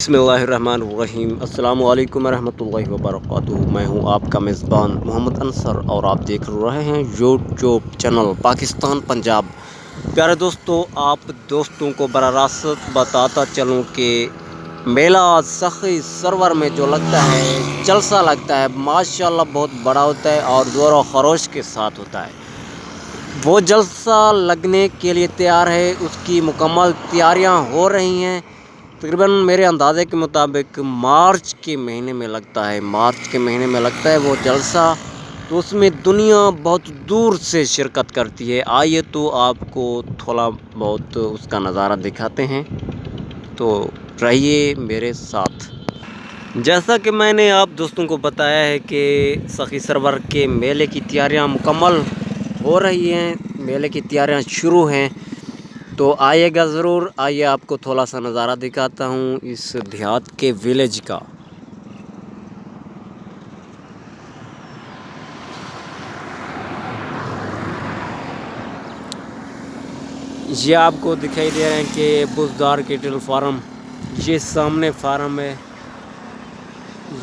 बिस्मिल्लाहिर्रहमानिर्रहीम अस्सलामु अलैकुम रहमतुल्लाहि व बरकातुहू। मैं हूं आपका मेज़बान मोहम्मद अंसर और आप देख रहे हैं यूट्यूब चैनल पाकिस्तान पंजाब। प्यारे दोस्तों, आप दोस्तों को बरा रास्त बताता चलूं कि मेला सखी सरवर में जो लगता है, जलसा लगता है, माशाल्लाह बहुत बड़ा होता है और ज़ोर खरोश के साथ होता है। वो जलसा लगने के लिए तैयार है, उसकी मुकम्मल तैयारियां हो रही हैं। तकरीबन मेरे अंदाज़े के मुताबिक मार्च के महीने में लगता है, वो जलसा। तो उसमें दुनिया बहुत दूर से शिरकत करती है। आइए तो आपको थोड़ा बहुत उसका नज़ारा दिखाते हैं, तो रहिए मेरे साथ। जैसा कि मैंने आप दोस्तों को बताया है कि सखी सरवर के मेले की तैयारियां मुकम्मल हो रही हैं, मेले की तैयारियां शुरू हैं। तो आइएगा ज़रूर, आइए आपको थोड़ा सा नज़ारा दिखाता हूँ इस देहात के विलेज का। ये आपको दिखाई दे रहे हैं कि बुज़दार केटल फार्म, ये सामने फार्म है।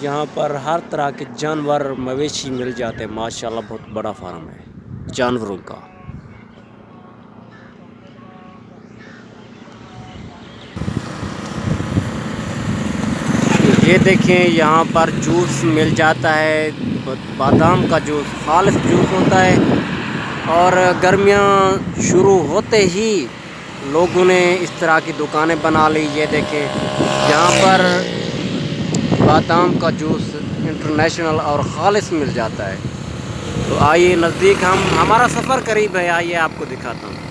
यहाँ पर हर तरह के जानवर मवेशी मिल जाते हैं। माशाल्लाह बहुत बड़ा फार्म है जानवरों का। ये देखें, यहाँ पर जूस मिल जाता है, बादाम का जूस, खालिस जूस होता है। और गर्मियाँ शुरू होते ही लोगों ने इस तरह की दुकानें बना ली। ये देखें, यहाँ पर बादाम का जूस इंटरनेशनल और खालिस मिल जाता है। तो आइए नज़दीक, हमारा सफ़र करीब है, आइए आपको दिखाता हूँ।